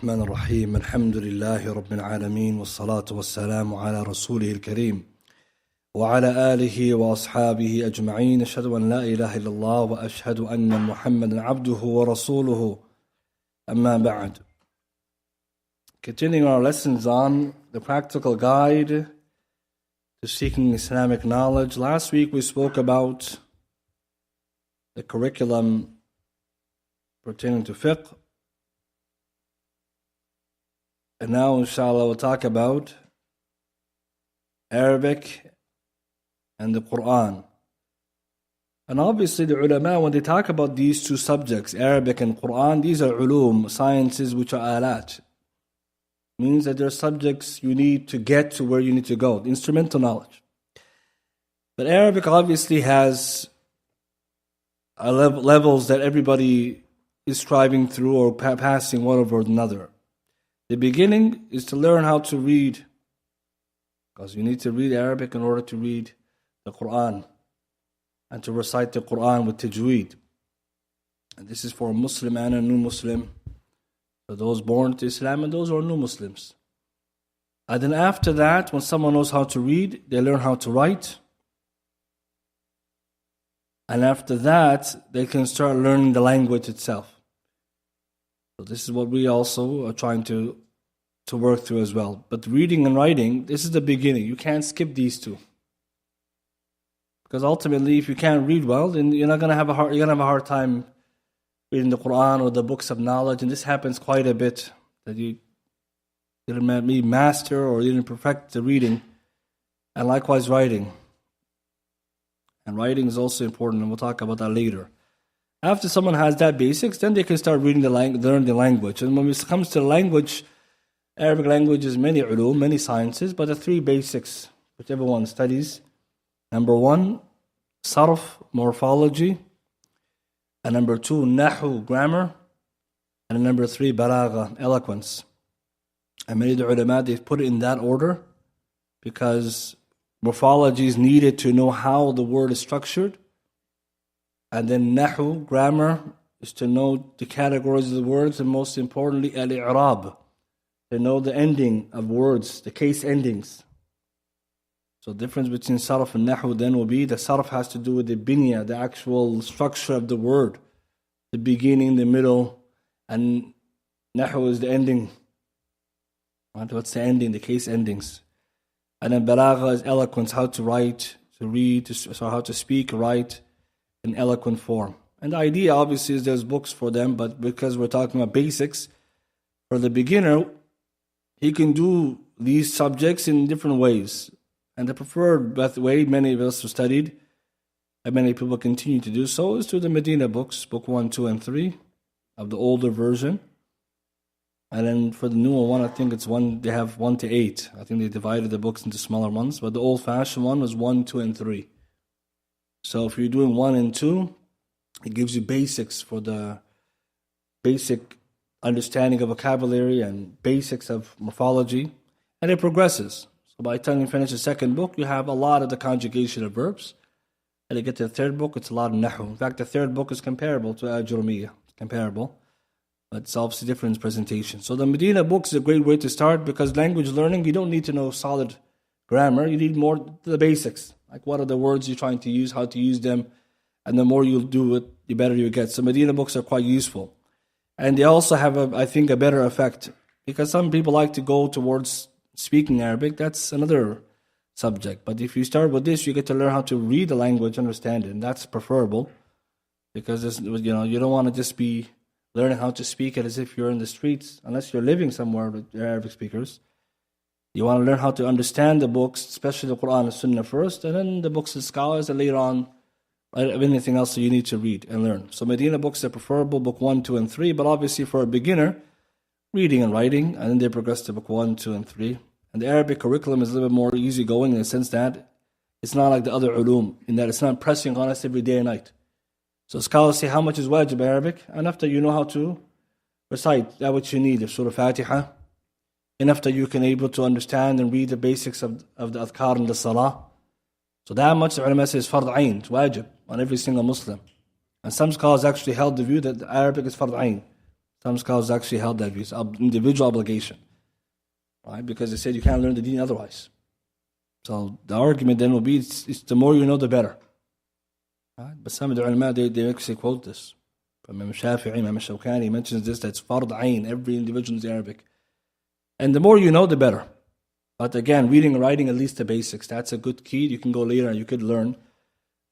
الرحمن الرحيم الحمد لله رب العالمين والصلاة والسلام على رسوله الكريم وعلى آله وأصحابه أجمعين أشهد أن لا إله إلا الله وأشهد أن محمدا عبده ورسوله أما بعد. Continuing our lessons on the practical guide to seeking Islamic knowledge. Last week we spoke about the curriculum pertaining to fiqh. And now, inshallah, we'll talk about Arabic and the Quran. And obviously, the ulama, when they talk about these two subjects, Arabic and Quran, these are ulum, sciences which are alat. Means that they're subjects you need to get to where you need to go, instrumental knowledge. But Arabic obviously has levels that everybody is striving through or passing one over another. The beginning is to learn how to read, because you need to read Arabic in order to read the Quran and to recite the Quran with tajweed. And this is for a Muslim and a new Muslim, for those born to Islam and those who are new Muslims. And then after that, when someone knows how to read, they learn how to write. And after that, they can start learning the language itself. So this is what we also are trying to work through as well. But reading and writing, this is the beginning. You can't skip these two. Because ultimately, if you can't read well, then you're gonna have a hard time reading the Quran or the books of knowledge. And this happens quite a bit, that you didn't master or you didn't perfect the reading. And likewise writing. And writing is also important, and we'll talk about that later. After someone has that basics, then they can start reading learn the language. And when it comes to language, Arabic language is many ulum, many sciences, but the three basics, which everyone studies. Number one, sarf, morphology. And number two, nahu, grammar. And number three, balagha, eloquence. And many of the ulama, they've put it in that order because morphology is needed to know how the word is structured. And then nahu, grammar, is to know the categories of the words, and most importantly, al-i'rab, to know the ending of words, the case endings. So the difference between sarf and nahu then will be, the sarf has to do with the binya, the actual structure of the word, the beginning, the middle, and nahu is the ending. What's the ending, the case endings. And then balagha is eloquence, how to write, to read, so how to speak, write, in eloquent form. And the idea obviously is there's books for them, but because we're talking about basics, for the beginner, he can do these subjects in different ways. And the preferred way, many of us have studied, and many people continue to do so, is through the Medina books, book 1, 2, and 3 of the older version. And then for the newer one, I think they have 1 to 8. I think they divided the books into smaller ones, but the old-fashioned one was 1, 2, and 3. So if you're doing 1 and 2, it gives you basics for the basic understanding of vocabulary and basics of morphology, and it progresses. So by the time you finish the second book, you have a lot of the conjugation of verbs, and you get to the third book, it's a lot of nahu. In fact, the third book is comparable to Ajurumiyya. It's comparable, but it's obviously different in presentation. So the Medina books is a great way to start, because language learning, you don't need to know solid grammar, you need more the basics. Like what are the words you're trying to use, how to use them, and the more you'll do it, the better you get. So Medina books are quite useful. And they also have, I think, a better effect, because some people like to go towards speaking Arabic. That's another subject. But if you start with this, you get to learn how to read the language, understand it, and that's preferable, because you don't want to just be learning how to speak it as if you're in the streets, unless you're living somewhere with Arabic speakers. You want to learn how to understand the books, especially the Quran and Sunnah first, and then the books of scholars, and later on, anything else that you need to read and learn. So Medina books are preferable, book 1, 2, and 3, but obviously for a beginner, reading and writing, and then they progress to book 1, 2, and 3. And the Arabic curriculum is a little bit more easygoing in the sense that it's not like the other ulum, in that it's not pressing on us every day and night. So scholars say, how much is wajib Arabic? And after you know how to recite that which you need, the Surah Fatiha, enough that you can able to understand and read the basics of the adhkar and the salah. So that much the ulama says fard ayn, it's wajib on every single Muslim. And some scholars actually held the view that Arabic is fard ayn. Some scholars actually held that view. It's individual obligation. Right? Because they said you can't learn the deen otherwise. So the argument then will be, it's the more you know, the better. Right? But some of the ulama, they actually quote this. From Imam Shafi'i, Imam Shawkani mentions this, that's fard ayn, every individual is Arabic. And the more you know, the better. But again, reading and writing, at least the basics. That's a good key. You can go later and you could learn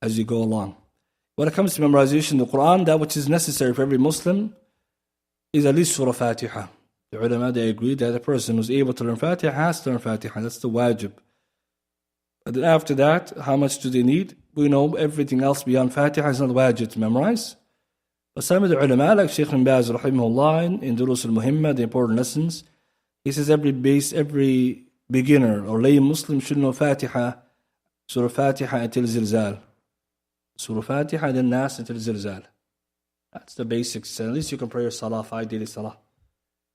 as you go along. When it comes to memorization of the Quran, that which is necessary for every Muslim is at least Surah Fatiha. The ulama, they agree that a person who's able to learn Fatiha has to learn Fatiha. That's the wajib. But then after that, how much do they need? We know everything else beyond Fatiha is not wajib to memorize. But some of the ulama, like Shaykh ibn Baz, rahimahullah, in Durus al-Muhimma, the important lessons, he says every beginner or lay Muslim should know Fatiha, Surah Fatiha until Zilzal. Surah Fatiha and then Nas until Zilzal. That's the basics. At least you can pray your salah, 5 daily salah.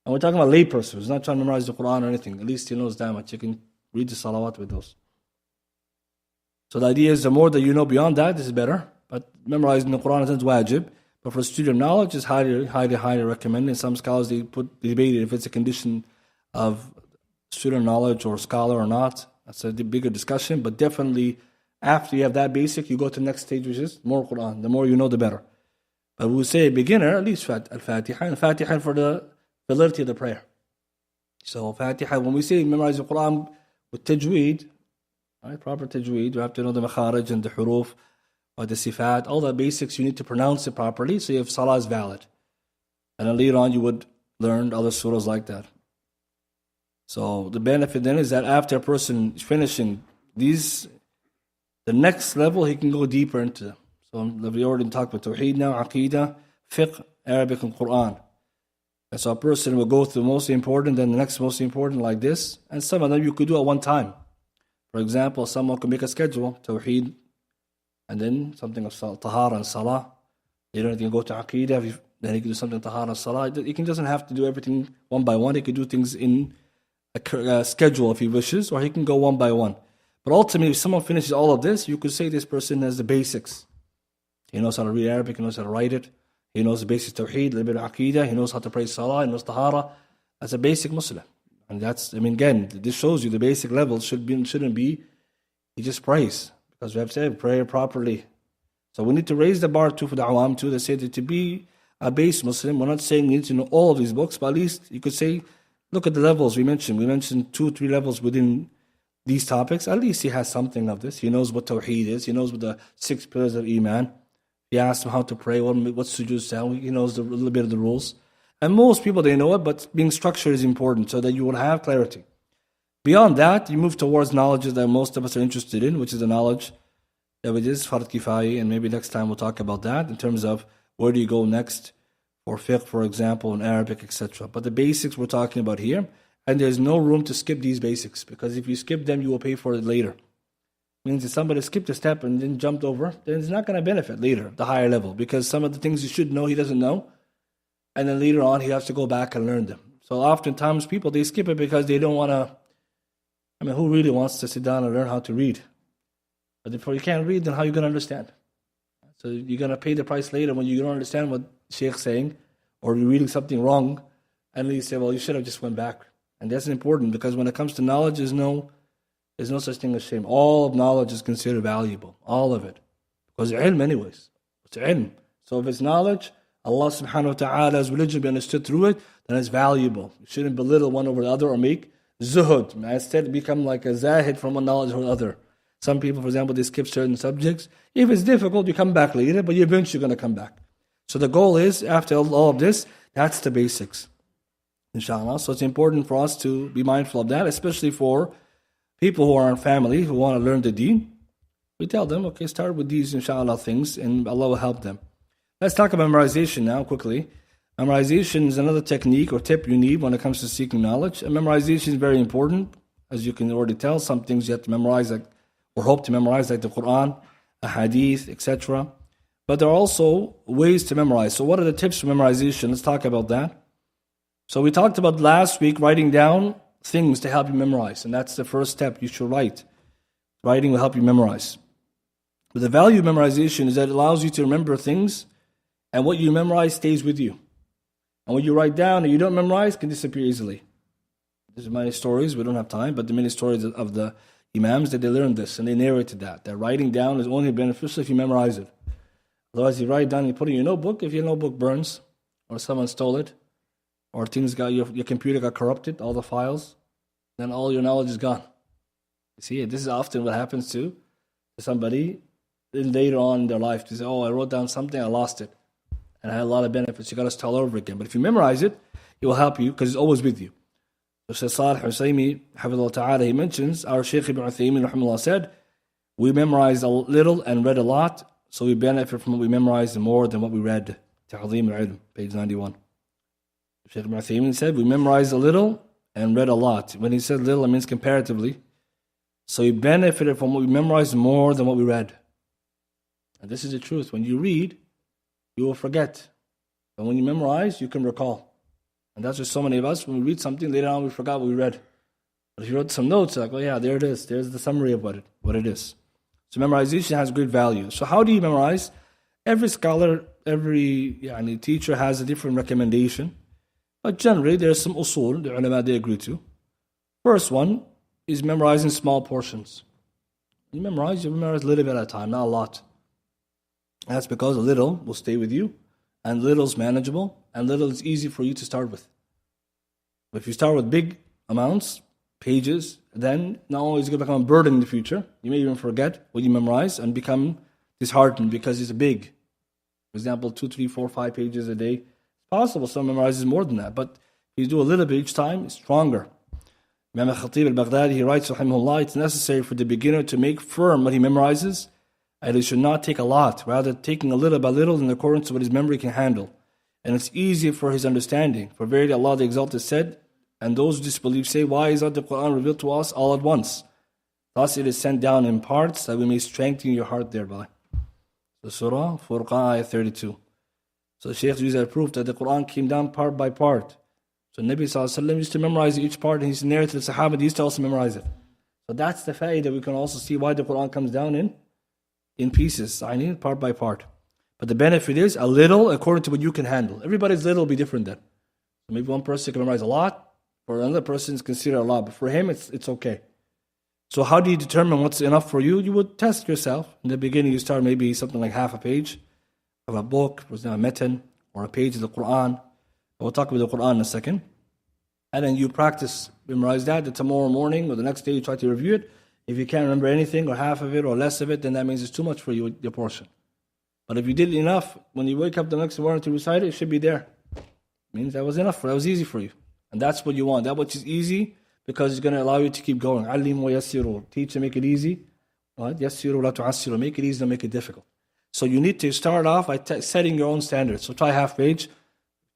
And we're talking about lay person who's not trying to memorize the Quran or anything. At least he knows that much. You can read the salawat with those. So the idea is the more that you know beyond that, this is better. But memorizing the Quran is wajib. But for student of knowledge, is highly recommended. Some scholars, they debated if it's a condition of student knowledge or scholar or not. That's a bigger discussion. But definitely, after you have that basic, you go to the next stage, which is more Quran. The more you know, the better. But we say beginner, at least Al-Fatiha. And Fatiha for the validity of the prayer. So Fatiha, when we say memorize the Quran with tajweed, right, proper tajweed, you have to know the makharij and the huruf, or the sifat, all the basics, you need to pronounce it properly, so your salah is valid. And then later on, you would learn other surahs like that. So the benefit then is that after a person is finishing these, the next level, he can go deeper into them. So we already talked about Tawheed now, Aqidah, Fiqh, Arabic, and Quran. And so a person will go through the most important, then the next most important like this. And some of them you could do at one time. For example, someone could make a schedule, Tawheed, and then something of Tahara and Salah. You don't can go to Aqidah, then he can do something Tahara and Salah. He doesn't have to do everything one by one. He can do things in a schedule if he wishes, or he can go one by one. But ultimately, if someone finishes all of this, you could say this person has the basics. He knows how to read Arabic, he knows how to write it, he knows the basic Tawheed, a little bit of Aqidah, he knows how to pray Salah, he knows Tahara. That's a basic Muslim. And that's, again, this shows you the basic level shouldn't be, he just prays. Because we have said, pray properly. So we need to raise the bar too for the awam too. They say that to be a base Muslim, we're not saying you need to know all of these books, but at least you could say, look at the levels we mentioned. We mentioned 2 or 3 levels within these topics. At least he has something of this. He knows what Tawheed is. He knows what the 6 pillars of Iman. He asked him how to pray, what sujood sound. He knows a little bit of the rules. And most people, they know it, but being structured is important so that you will have clarity. Beyond that, you move towards knowledges that most of us are interested in, which is the knowledge that it is Fard Kifayi, and maybe next time we'll talk about that in terms of where do you go next for fiqh, for example, in Arabic, etc. But the basics we're talking about here, and there's no room to skip these basics, because if you skip them, you will pay for it later. It means if somebody skipped a step and then jumped over, then it's not going to benefit later, the higher level, because some of the things you should know, he doesn't know, and then later on, he has to go back and learn them. So oftentimes, people, they skip it because they don't want to. Who really wants to sit down and learn how to read? But if you can't read, then how are you going to understand? So you're going to pay the price later when you don't understand what Sheikh's saying, or you're reading something wrong, and then you say, well, you should have just went back. And that's important, because when it comes to knowledge, there's no such thing as shame. All of knowledge is considered valuable, all of it. Because it's ilm anyways. It's ilm. So if it's knowledge, Allah subhanahu wa ta'ala's religion be understood through it, then it's valuable. You shouldn't belittle one over the other or make zuhud. Instead, become like a zahid from one knowledge or other. Some people, for example, they skip certain subjects. If it's difficult, you come back later, but you're eventually going to come back. So the goal is, after all of this, that's the basics, inshallah. So it's important for us to be mindful of that, especially for people who are in family, who want to learn the deen. We tell them, okay, start with these, inshallah, things, and Allah will help them. Let's talk about memorization now, quickly. Memorization is another technique or tip you need when it comes to seeking knowledge. And memorization is very important. As you can already tell, some things you have to memorize, or hope to memorize, like the Quran, a hadith, etc. But there are also ways to memorize. So what are the tips for memorization? Let's talk about that. So we talked about last week writing down things to help you memorize. And that's the first step. You should write. Writing will help you memorize. But the value of memorization is that it allows you to remember things, and what you memorize stays with you. And what you write down and you don't memorize can disappear easily. There's many stories, we don't have time, but the many stories of the Imams that they learned this and they narrated that writing down is only beneficial if you memorize it. Otherwise, you write it down and you put it in your notebook. If your notebook burns, or someone stole it, or things got your computer got corrupted, all the files, then all your knowledge is gone. You see, this is often what happens to somebody later on in their life. They say, "Oh, I wrote down something, I lost it, and I had a lot of benefits." You got to start all over again. But if you memorize it, it will help you because it's always with you. So Shaykh Salih Husaymi, Hafidhullah Ta'ala, he mentions our Shaykh Ibn Uthaymin, rahimahullah, said, "We memorized a little and read a lot, so we benefit from what we memorized more than what we read." Ta'zeem al-Ilm, page 91. Shaykh Ibn Uthaymin said, "We memorized a little and read a lot." When he said little, it means comparatively. So we benefited from what we memorized more than what we read. And this is the truth. When you read, you will forget. But when you memorize, you can recall. And that's just so many of us. When we read something, later on we forgot what we read. But if you wrote some notes, like, oh yeah, there it is. There's the summary of what it is. So memorization has great value. So how do you memorize? Every scholar, every teacher has a different recommendation. But generally, there's some usul, the ulama they agree to. First one is memorizing small portions. You memorize a little bit at a time, not a lot. And that's because a little will stay with you, and little is manageable, and little is easy for you to start with. But if you start with big amounts, pages, then not only is it going to become a burden in the future, you may even forget what you memorize and become disheartened because it's big. For example, 2, 3, 4, 5 pages a day. It's possible some memorizes more than that, but if you do a little bit each time, it's stronger. Imam al-Khatib al-Baghdadi, he writes, rahimahullah, it's necessary for the beginner to make firm what he memorizes, and it should not take a lot, rather taking a little by little in accordance to what his memory can handle. And it's easier for his understanding. For verily Allah the Exalted said, and those who disbelieve say, why is not the Quran revealed to us all at once? Thus it is sent down in parts, that we may strengthen your heart thereby. So Surah Furqan, ayah 32. So the Shaykh used that proof that the Quran came down part by part. So Nabi ﷺ used to memorize each part, and he used to narrate to the Sahaba, they used to also memorize it. So that's the fa'idah. We can also see why the Quran comes down in pieces, part by part. But the benefit is a little according to what you can handle. Everybody's little will be different then. So maybe one person can memorize a lot, for another person it's considered a lot, but for him it's okay. So how do you determine what's enough for you? You would test yourself. In the beginning you start maybe something like half a page of a book, for example, a metan, or a page of the Quran. We'll talk about the Quran in a second. And then you practice, memorize that, and tomorrow morning or the next day you try to review it. If you can't remember anything or half of it or less of it, then that means it's too much for you, your portion. But if you did enough, when you wake up the next morning to recite it, it should be there. It means that was enough, that was easy for you. And that's what you want. That which is easy, because it's going to allow you to keep going. Alim wa yassiru. Teach and make it easy. Yassiru la tu'assiru. Make it easy, don't make it difficult. So you need to start off by setting your own standards. So try half page.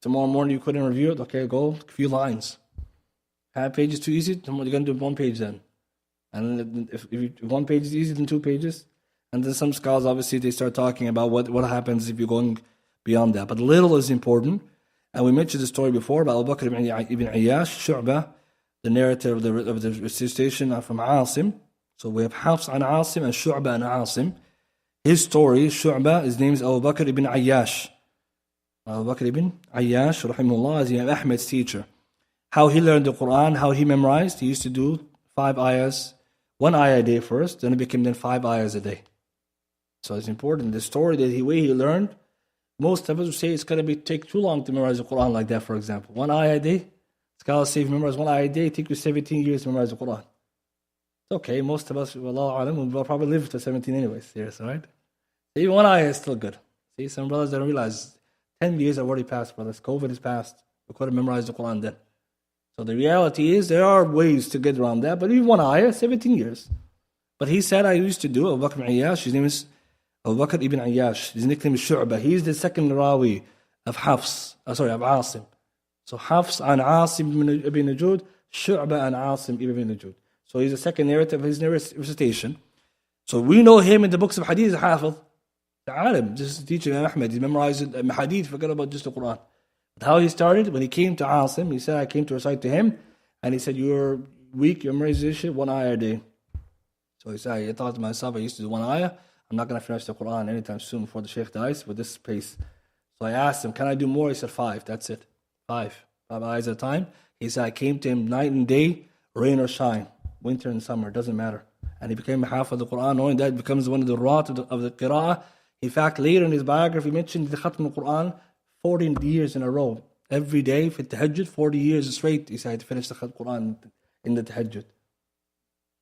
Tomorrow morning you couldn't review it. Okay, go a few lines. Half page is too easy. You're going to do 1 page then. And if 1 page is easy, then 2 pages. And then some scholars, obviously, they start talking about what happens if you're going beyond that. But little is important. And we mentioned the story before about Abu Bakr ibn Ayyash, Shu'bah, the narrative of the recitation from Asim. So we have Hafs an Asim and Shu'bah an Asim. His story, Shu'bah, his name is Abu Bakr ibn Ayyash. Abu Bakr ibn Ayyash, rahimahullah, is Imam Ahmed's teacher. How he learned the Quran, how he memorized, he used to do 5 ayahs, 1 ayah a day first, then it became then 5 ayahs a day. So it's important. The story, the way he learned, most of us would say it's going to take too long to memorize the Quran like that, for example. 1 ayah a day, scholars say if you memorize 1 ayah a day, it takes you 17 years to memorize the Quran. It's okay, most of us, Wallahu alam, will probably live to 17 anyways, yes, right? So even 1 ayah is still good. See, some brothers don't realize 10 years have already passed, brothers. COVID has passed. We could have memorized the Quran then. So the reality is there are ways to get around that, but even 1 ayah, 17 years. But he said, I used to do Abu Bakr ibn Ayyash. His name is Abu Bakr ibn Ayyash. His nickname is Shu'bah. He's the second Rawi of Hafs, of Asim. So Hafs an Asim ibn Najud, Shu'bah an Asim ibn Najud. So he's the second narrative of his recitation. So we know him in the books of Hadith, Hafiz, the Alim, just teaching Ahmed. He memorized Hadith, forget about just the Quran. But how he started, when he came to Asim, he said, I came to recite to him, and he said, you're weak, your memorization, 1 ayah a day. So he said, I thought to myself, I used to do 1 ayah, I'm not going to finish the Quran anytime soon before the Shaykh dies with this pace. So I asked him, can I do more? He said, 5, that's it. 5 ayahs at a time. He said, I came to him night and day, rain or shine, winter and summer, doesn't matter. And he became a half of the Quran, knowing that becomes one of the rat of the qira'ah. In fact, later in his biography, he mentioned the Khatm al-Quran 14 years in a row. Every day for tahajjud, 40 years straight, he said to finish the Quran in the tahajjud.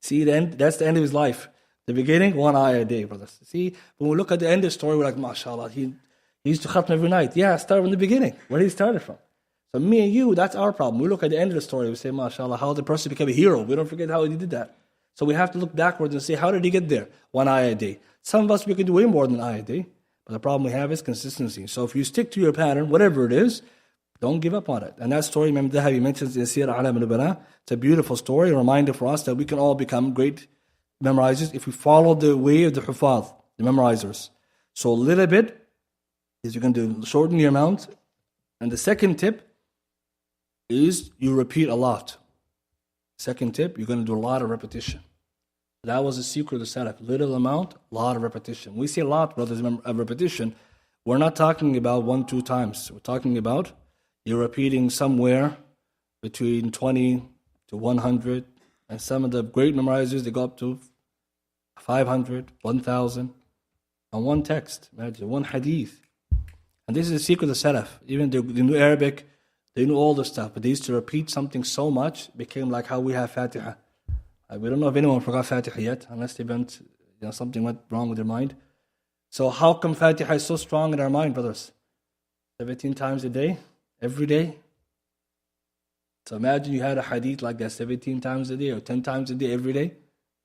See, that's the end of his life. The beginning, 1 ayah a day, brothers. See, when we look at the end of the story, we're like, mashallah, he used to khatm every night. Yeah, start from the beginning, where he started from. So me and you, that's our problem. We look at the end of the story, we say, mashallah, how the person became a hero. We don't forget how he did that. So we have to look backwards and say, how did he get there? 1 ayah a day. Some of us, we can do way more than 1 ayah a day. But the problem we have is consistency. So if you stick to your pattern, whatever it is, don't give up on it. And that story, Imam Dhahabi mentions in Sirah A'lam al-Nubala. It's a beautiful story, a reminder for us that we can all become great memorizers if we follow the way of the Hufaz, the memorizers. So a little bit is you're going to shorten your amount. And the second tip is you repeat a lot. Second tip, you're going to do a lot of repetition. That was the secret of the Salaf. Little amount, lot of repetition. We say a lot, brothers, of repetition. We're not talking about 1-2 times. We're talking about you're repeating somewhere between 20 to 100. And some of the great memorizers, they go up to 500, 1,000 on one text. Imagine, one hadith. And this is the secret of the Salaf. Even they knew Arabic, they knew all the stuff, but they used to repeat something so much, it became like how we have Fatiha. We don't know if anyone forgot Fatiha yet, unless they went, something went wrong with their mind. So how come Fatiha is so strong in our mind, brothers? 17 times a day, every day. So imagine you had a hadith like that 17 times a day or 10 times a day, every day.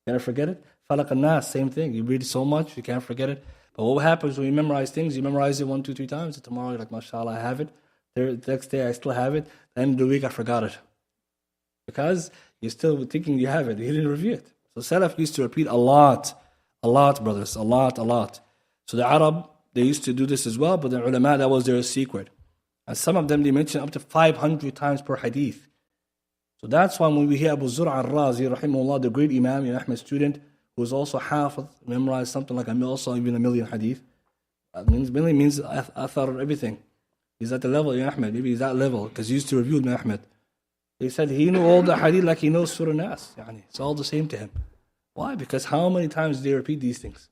You can't forget it. Falaq al-Nas, same thing. You read it so much, you can't forget it. But what happens when you memorize things? You memorize it 1, 2, 3 times. And tomorrow you're like, mashallah, I have it. The next day I still have it. The end of the week I forgot it. Because you're still thinking you have it. You didn't review it. So Salaf used to repeat a lot, brothers. A lot. So the Arab, they used to do this as well, but the ulama, that was their secret. And some of them, they mention up to 500 times per hadith. So that's why when we hear Abu Zur'a al-Razi, rahimahullah, the great Imam, Ahmed's student, who was also hafiz, memorized something like also even a million hadith. That means athar, everything. He's at the level of Ahmed, maybe he's that level, because he used to review Ibn Ahmed. He said he knew all the hadith like he knows Surah Nas. It's all the same to him. Why? Because how many times do they repeat these things?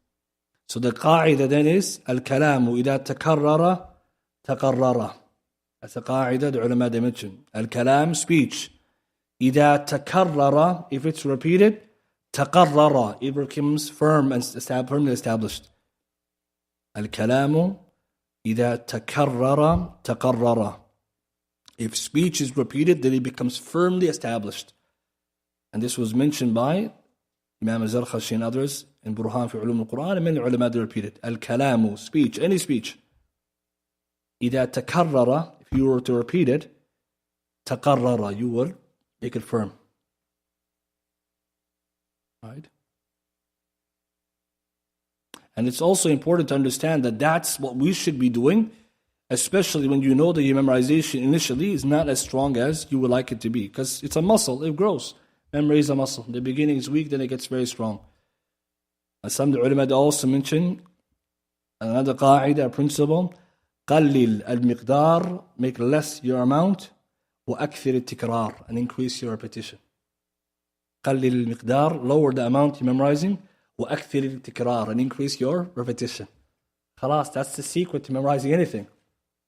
So the qa'idah then is, al-kalamu idha takarrara, taqarrara. That's a qa'idah the ulama they mention. Al-kalam, speech. Idha takarrara, if it's repeated, taqarrara, it becomes firm and firmly established. Al-kalamu idha takarrara, taqarrara. If speech is repeated, then it becomes firmly established. And this was mentioned by Imam al-Zarkhashi and others in Burhan fi Ulum al-Quran, and many ulama they repeated. Al-kalamu, speech, any speech. إِذَا تَكَرَّرَ, if you were to repeat it, تَقَرَّرَ, you will make it firm. Right? And it's also important to understand that that's what we should be doing, especially when you know that your memorization initially is not as strong as you would like it to be. Because it's a muscle, it grows. Memory is a muscle. The beginning is weak, then it gets very strong. And some of the ulama also mention another qa'idah, principle, قلل المقدار, make less your amount, وأكثر التكرار, and increase your repetition. قلل المقدار, lower the amount you're memorizing, وأكثر التكرار, and increase your repetition. Khalas, that's the secret to memorizing anything.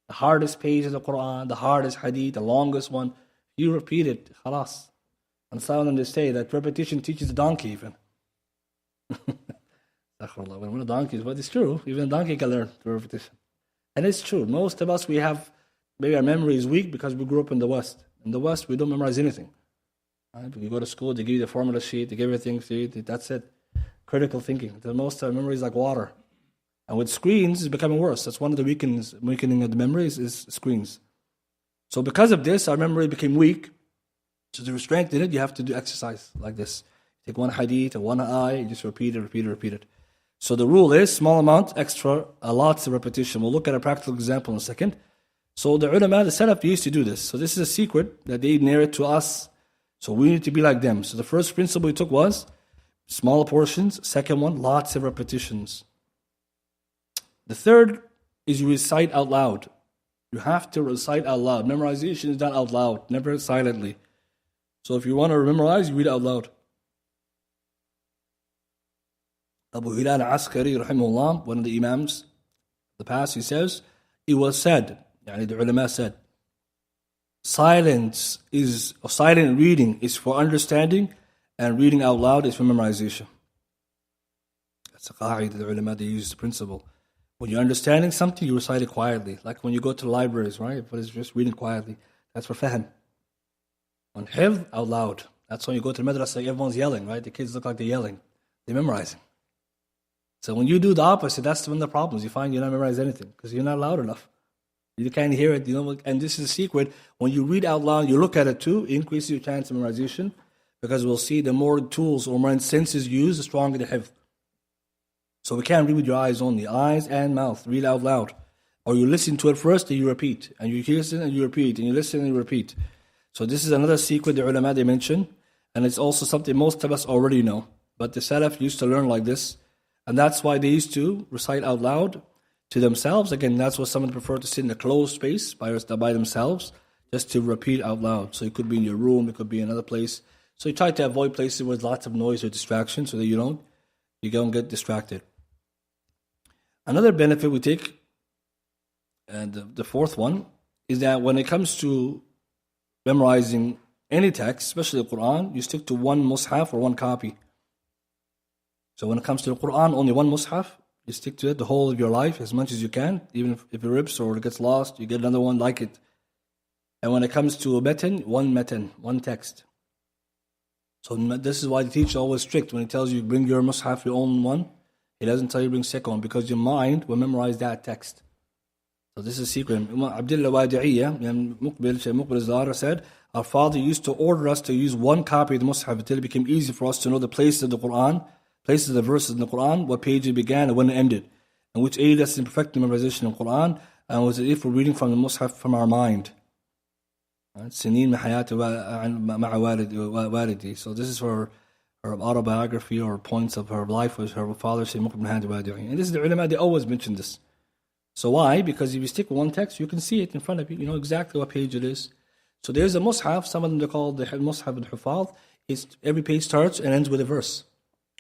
The hardest page of the Quran, the hardest hadith, the longest one, you repeat it, khalas. And some of them they say that repetition teaches a donkey even. When a donkey, but it's true, even a donkey can learn through repetition. And it's true, most of us, we have, maybe our memory is weak because we grew up in the West. In the West, we don't memorize anything. Right? You go to school, they give you the formula sheet, they give everything, see, that's it. Critical thinking. The most of our memory is like water. And with screens, it's becoming worse. That's one of the weakening of the memories is screens. So because of this, our memory became weak. So to strengthen it, you have to do exercise like this. Take one hadith or one ayah, you just repeat it. So the rule is small amount, extra, a lot of repetition. We'll look at a practical example in a second. So the ulama, the salaf, used to do this. So this is a secret that they narrate to us. So we need to be like them. So the first principle we took was small portions. Second one, lots of repetitions. The third is you recite out loud. You have to recite out loud. Memorization is done out loud, never silently. So if you want to memorize, you read out loud. Abu Hilal Askari, rahimahullah, one of the Imams of the past, he says, it was said, yani the ulama said, silent reading is for understanding, and reading out loud is for memorization. That's a qaida, the ulama, they use the principle. When you're understanding something, you recite it quietly. Like when you go to the libraries, right? But it's just reading quietly. That's for fahm. On hifz, out loud. That's when you go to the madrasa, everyone's yelling, right? The kids look like they're yelling. They're memorizing. So when you do the opposite, that's when the problems. You find you're not memorizing anything because you're not loud enough. You can't hear it, and this is a secret. When you read out loud, you look at it too, it increases your chance of memorization, because we'll see the more tools or more senses used, the stronger the hifz. So we can't read with your eyes only, eyes and mouth, read out loud. Or you listen to it first and you repeat, and you listen and you repeat, and you listen and you repeat. So this is another secret the ulama they mention, and it's also something most of us already know. But the Salaf used to learn like this, and that's why they used to recite out loud to themselves. Again, that's what someone prefer to sit in a closed space by themselves, just to repeat out loud. So it could be in your room, it could be in another place. So you try to avoid places with lots of noise or distraction so that you don't get distracted. Another benefit we take, and the fourth one, is that when it comes to memorizing any text, especially the Quran, you stick to one mushaf or one copy. So when it comes to the Quran, only one mushaf, you stick to it the whole of your life as much as you can. Even if it rips or it gets lost, you get another one like it. And when it comes to a matan, one text. So this is why the teacher is always strict. When he tells you bring your mushaf, your own one, he doesn't tell you bring second one, because your mind will memorize that text. So this is a secret. Abdul Muqbil said, our father used to order us to use one copy of the mushaf until it became easy for us to know the places of the Quran, places of the verses in the Quran, what page it began and when it ended, and which aided us in perfecting memorization of the Quran, and was as if we're reading from the mushaf from our mind. سنين من حياتي مع والدي. So this is her autobiography or points of her life with her father, and this is the ulama, they always mention this. So why? Because if you stick with one text, you can see it in front of you, you know exactly what page it is. So there's a mushaf, some of them they call the mushaf al-hufaz. Every page starts and ends with a verse.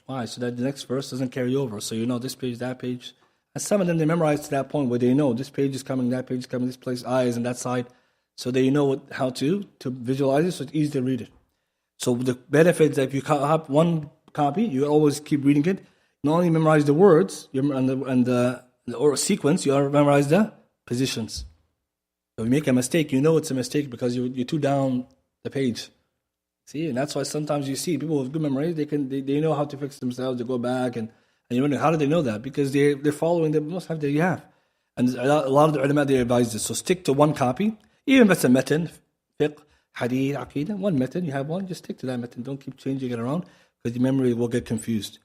Why? So that the next verse doesn't carry over. So you know this page, that page. And some of them they memorize to that point where they know this page is coming, that page is coming, this place, eye is on that side. So they know how to visualize it, so it's easy to read it. So the benefit is that if you have one copy, you always keep reading it. Not only memorize the words and the sequence, you memorize the positions. So if you make a mistake, you know it's a mistake because you're too down the page. See, and that's why sometimes you see people with good memory, they know how to fix themselves. They go back and you're wondering, how do they know that? Because they're following the mushaf that you have. And a lot of the ulama, they advise this. So stick to one copy, even if it's a matan, fiqh, hadith, aqidah, one matan, you have one, just stick to that matan. Don't keep changing it around because your memory will get confused.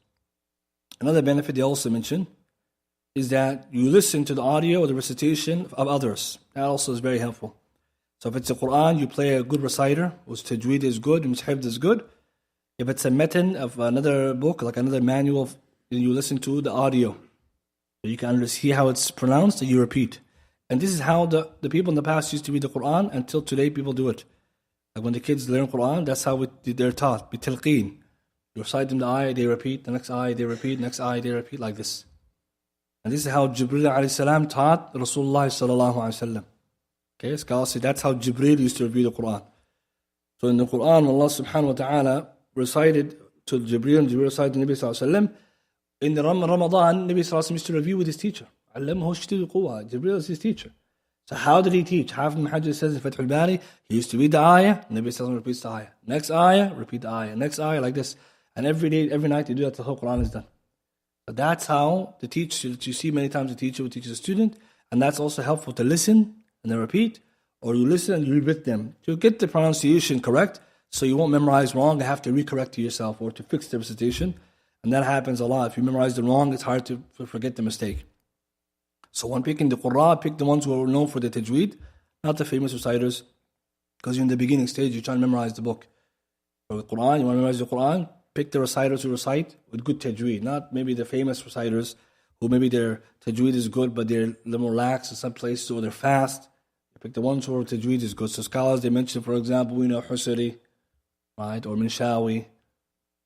Another benefit they also mention is that you listen to the audio or the recitation of others. That also is very helpful. So if it's a Quran, you play a good reciter, whose tajweed is good, whose hifz is good. If it's a matan of another book, like another manual, then you listen to the audio. So you can see how it's pronounced and you repeat. And this is how the people in the past used to read the Quran until today people do it. Like when the kids learn Quran, that's how they're taught, bitilqeen. You recite them the ayah, they repeat, the next ayah they repeat, next ayah they repeat, like this. And this is how Jibreel alayhi salam taught Rasulullah sallallahu alayhi wa sallam. Okay, scholars say that's how Jibreel used to read the Quran. So in the Quran, Allah subhanahu wa ta'ala recited to Jibreel recited to Nabi sallallahu alayhi wa sallam. In the Ramadan, Nabi sallallahu alayhi wa sallam used to review with his teacher. علمه شديد القوة. Jibreel is his teacher. So how did he teach? Hafiz ibn Hajar says in Fath al-Bari, he used to read the ayah, Nabi sallallahu alayhi wa sallam repeats the ayah. Next ayah, repeat the ayah. Next ayah, like this. And every day, every night, they do that till the whole Quran is done. So that's how the teacher, you see many times the teacher will teach the student, and that's also helpful to listen and then repeat, or you listen and you read with them to get the pronunciation correct, so you won't memorize wrong and have to recorrect to yourself or to fix the recitation. And that happens a lot. If you memorize it wrong, it's hard to forget the mistake. So when picking the Qur'an, pick the ones who are known for the tajweed, not the famous reciters, because you're in the beginning stage, you're trying to memorize the book. For the Qur'an, you want to memorize the Qur'an, pick the reciters who recite with good tajweed, not maybe the famous reciters who maybe their tajweed is good, but they're a little more lax in some places, or they're fast. Pick the ones where tajweed is good. So scholars, they mention, for example, we know Husari, right? Or Minshawi,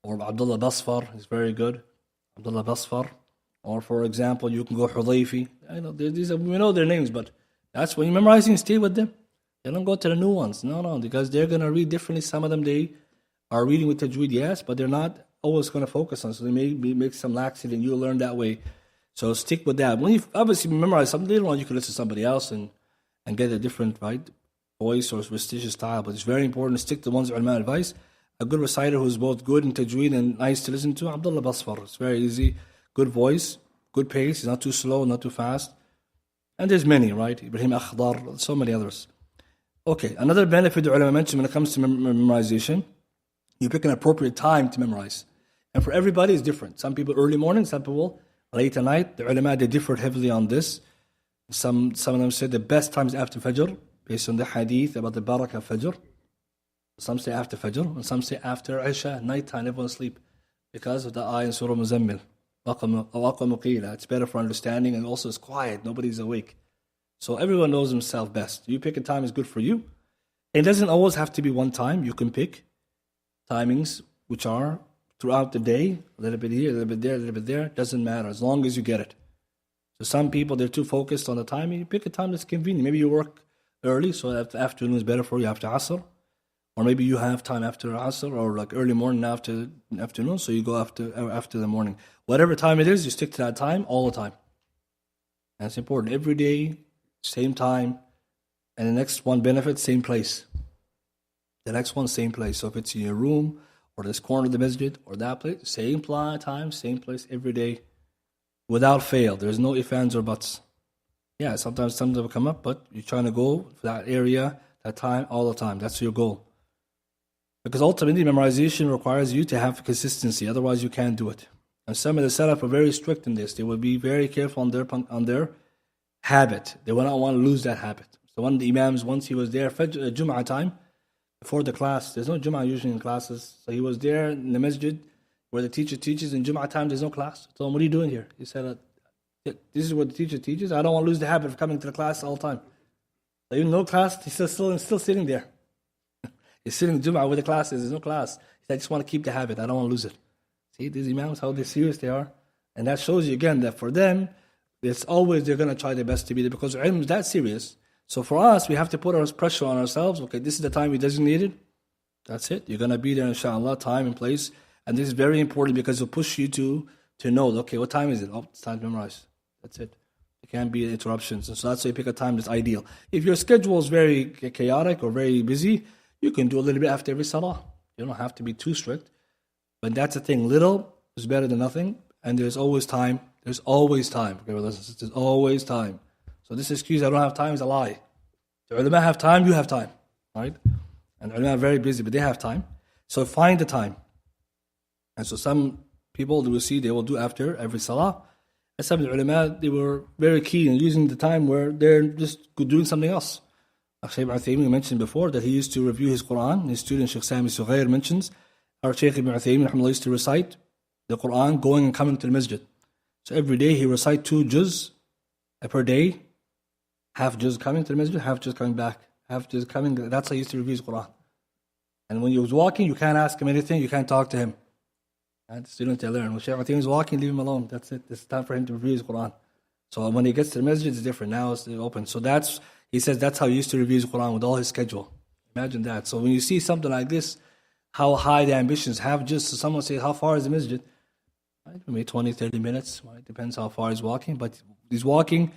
or Abdullah Basfar is very good. Abdullah Basfar. Or for example, you can go Hudayfi. I know these are, we know their names, but that's when you're memorizing, stay with them. They don't go to the new ones. No, because they're going to read differently. Some of them, they are reading with tajweed, yes, but they're not always going to focus on. So they may make some laxity, and you'll learn that way. So stick with that. When you obviously memorize something, later on you can listen to somebody else and get a different, right, voice or prestigious style. But it's very important to stick to the ones that ulama advice. A good reciter who's both good in tajweed and nice to listen to, Abdullah Basfar. It's very easy. Good voice, good pace. He's not too slow, not too fast. And there's many, right? Ibrahim Akhdar, so many others. Okay, another benefit the ulama mentioned when it comes to memorization, you pick an appropriate time to memorize. And for everybody, it's different. Some people early morning, some people late at night. The ulama, they differed heavily on this. Some of them said the best time is after Fajr, based on the hadith about the barakah of Fajr. Some say after Fajr, and some say after Isha, nighttime, everyone sleep, because of the ayah in Surah Muzammil. It's better for understanding, and also it's quiet, nobody's awake. So everyone knows himself best. You pick a time is good for you. It doesn't always have to be one time. You can pick timings which are throughout the day, a little bit here, a little bit there, a little bit there. Doesn't matter, as long as you get it. So some people, they're too focused on the time. You pick a time that's convenient. Maybe you work early, so the afternoon is better for you after Asr. Or maybe you have time after Asr, or like early morning after afternoon, so you go after the morning. Whatever time it is, you stick to that time all the time. That's important. Every day, same time. And the next one benefit, same place. The next one, same place. So if it's in your room, or this corner of the masjid, or that place, same time, same place, every day, without fail. There's no ifs, ands, or buts. Yeah, sometimes something will come up, but you're trying to go for that area, that time, all the time. That's your goal. Because ultimately, memorization requires you to have consistency. Otherwise, you can't do it. And some of the Salaf are very strict in this. They will be very careful on their habit. They will not want to lose that habit. So one of the Imams, once he was there, Jum'ah time, before the class. There's no Jum'ah usually in classes. So he was there in the masjid where the teacher teaches. In Jum'ah time, there's no class. So what are you doing here? He said, this is what the teacher teaches. I don't want to lose the habit of coming to the class all the time. So even no class, he's still sitting there. He's sitting in Jum'ah where the class is. There's no class. He said, I just want to keep the habit. I don't want to lose it. See, these Imams, how serious they are. And that shows you again that for them, it's always they're going to try their best to be there because ilm is that serious. So for us, we have to put our pressure on ourselves. Okay, this is the time we designated. That's it. You're going to be there, inshallah, time and place. And this is very important because it'll push you to know, okay, what time is it? Oh, it's time to memorize. That's it. There can't be interruptions. And so that's why you pick a time that's ideal. If your schedule is very chaotic or very busy, you can do a little bit after every salah. You don't have to be too strict. But that's the thing. Little is better than nothing. And there's always time. There's always time. Okay, there's always time. So this excuse, I don't have time, is a lie. The ulama have time, you have time. Right? And the ulama are very busy, but they have time. So find the time. And so some people, they will see, they will do after every salah. And some of the ulama, they were very keen in using the time where they're just doing something else. Shaykh Ibn Uthaymin mentioned before that he used to review his Quran. His student Shaykh Sami Sughair mentions our Shaykh Ibn Uthaymin used to recite the Quran going and coming to the masjid. So every day he recite 2 juz per day, half juz coming to the masjid, half juz coming back, half juz coming. That's how he used to review his Quran. And when he was walking, you can't ask him anything, you can't talk to him. And the student they learn. When Shaykh Uthaymin is walking, leave him alone. That's it. It's time for him to review his Quran. So when he gets to the masjid, it's different. Now it's open. So he says that's how he used to review his Quran with all his schedule. Imagine that. So when you see something like this, how high the ambitions have, just so someone says, how far is the masjid? Right? Maybe 20, 30 minutes. Right? Depends how far he's walking. But he's walking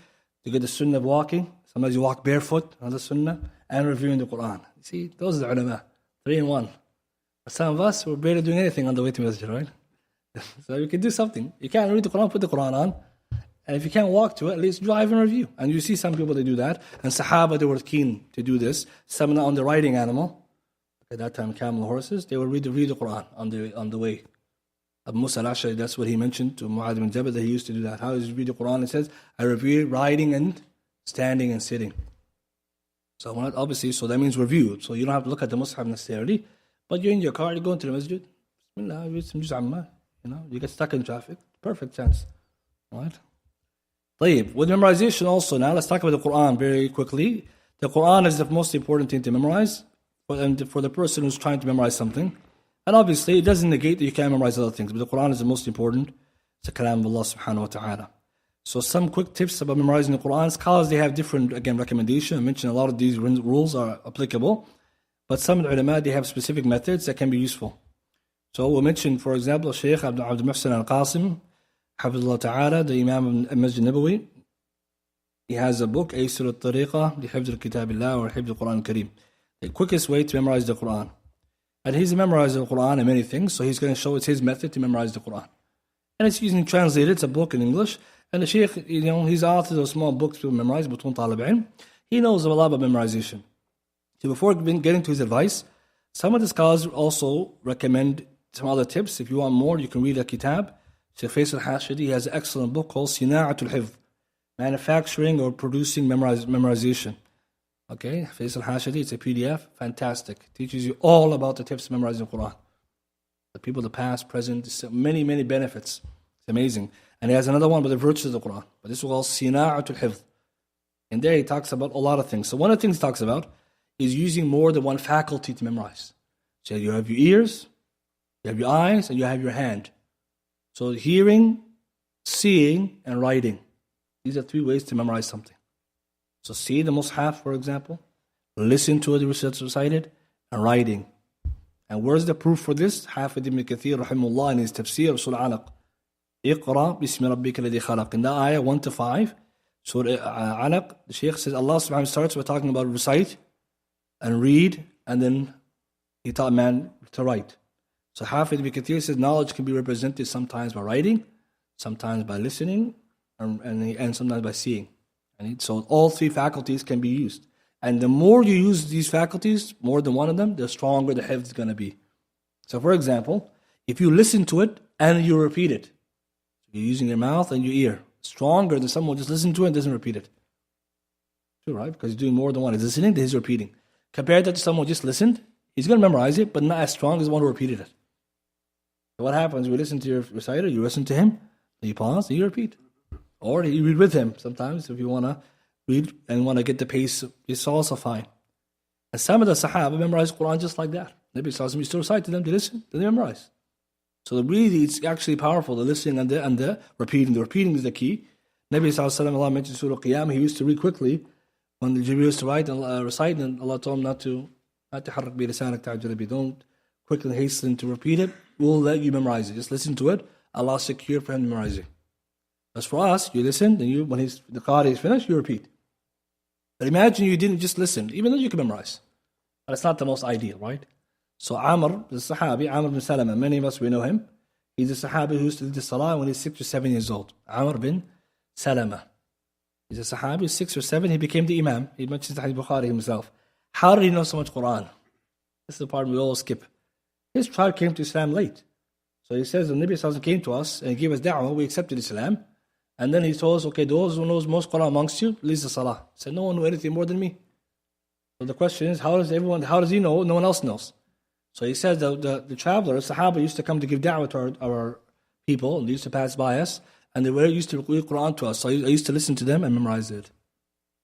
to get the sunnah of walking. Sometimes you walk barefoot, another sunnah, and reviewing the Quran. You see, those are the ulama. 3 in 1. For some of us, we're barely doing anything on the way to masjid, right? So you can do something. You can't read the Quran, put the Quran on. And if you can't walk to it, at least drive and review. And you see some people, they do that. And Sahaba, they were keen to do this. Some on the riding animal, at that time camel horses, they would read the Quran on the way. Abu Musa al-Ash'ari, that's what he mentioned to Mu'adh bin Jabal, that he used to do that. How does he read the Quran? It says, I review riding and standing and sitting. So obviously, so that means review. So you don't have to look at the Mus'haf necessarily. But you're in your car, you go into the masjid. Bismillah, read some Juz Amma. You get stuck in traffic. Perfect chance. Right? طيب, with memorization also, now let's talk about the Quran very quickly. The Quran is the most important thing to memorize for the person who's trying to memorize something. And obviously, it doesn't negate that you can't memorize other things, but the Quran is the most important. It's the kalam of Allah subhanahu wa ta'ala. So some quick tips about memorizing the Quran. Scholars, they have different, again, recommendations. I mentioned a lot of these rules are applicable, but some ulama, they have specific methods that can be useful. So we'll mention, for example, Shaykh Abdul Muhsin al-Qasim, Hafizullah ta'ala, the Imam of Masjid Nabawi. He has a book, Aysir al-Tariqa, Lihifz al-Kitabillah, or Hifz al-Quran al-Kareem. The quickest way to memorize the Quran. And he's a memorizer of the Quran and many things, so he's going to show it's his method to memorize the Quran. And it's using translated, it's a book in English. And the Shaykh, he's authored of small books to memorize, between talib ilm. He knows a lot about memorization. So before getting to his advice, some of the scholars also recommend some other tips. If you want more, you can read a kitab. Shaykh Faisal Hashidi has an excellent book called Sina'atul Hifz, manufacturing or producing memorization. Okay, Faisal Hashidi, it's a PDF, fantastic. Teaches you all about the tips of memorizing the Quran. The people, the past, present, many, many benefits. It's amazing. And he has another one about the virtues of the Quran. But this is called Sina'atul Hifz. And there he talks about a lot of things. So one of the things he talks about is using more than one faculty to memorize. So you have your ears, you have your eyes, and you have your hand. So hearing, seeing, and writing. These are 3 ways to memorize something. So see the Mus'haf, for example, listen to it recited, and writing. And where's the proof for this? Hafid ibn Kathir, rahimahullah, in his tafsir of Surah Alaq. Iqra bismi rabbika alladhi khalaq. In that ayah 1 to 5, Surah Alaq, the Shaykh says Allah subhanahu wa ta'ala starts by talking about recite and read, and then he taught man to write. So Hafid ibn Kathir says knowledge can be represented sometimes by writing, sometimes by listening, and sometimes by seeing. And so all 3 faculties can be used. And the more you use these faculties, more than one of them, the stronger the hifz is going to be. So for example, if you listen to it and you repeat it, you're using your mouth and your ear, stronger than someone who just listens to it and doesn't repeat it. True, right? Because he's doing more than one. He's listening, then he's repeating. Compared that to someone who just listened, he's going to memorize it, but not as strong as the one who repeated it. So what happens? You listen to your reciter, you listen to him, then you pause, and you repeat. Or you read with him sometimes if you want to read and want to get the pace, it's also fine. And some of the Sahaba memorize Quran just like that. Nabi Sallallahu Alaihi Wasallam used to recite to them, they listen, then they memorize. So really it's actually powerful, the listening and the repeating. The repeating is the key. Nabi Sallallahu Alaihi Wasallam, Allah mentioned Surah Qiyamah, he used to read quickly when the Jibreel used to write and recite, and Allah told him not to harrak bi lisanak ta'jala bi. Don't quickly hasten to repeat it. We'll let you memorize it. Just listen to it. Allah secure for him to memorize it. As for us, you listen, then when the Qaadir is finished, you repeat. But imagine you didn't just listen, even though you can memorize. But it's not the most ideal, right? So Amr, the Sahabi, Amr bin Salama, many of us, we know him. He's a Sahabi who used to lead the Salah when he's 6 or 7 years old. Amr bin Salama. He's a Sahabi, 6 or 7, he became the Imam. He mentions Sahih Bukhari himself. How did he know so much Quran? This is the part we all skip. His tribe came to Islam late. So he says, the Nabi Sallallahu Alaihi Wasallam came to us and gave us da'wah, we accepted Islam. And then he told us, okay, those who knows most Quran amongst you, leads the Salah. He said, no one knew anything more than me. So the question is, how does he know? No one else knows. So he says the travelers, Sahaba, used to come to give da'wah to our people, and they used to pass by us, and they were used to read Quran to us. So I used to listen to them and memorize it.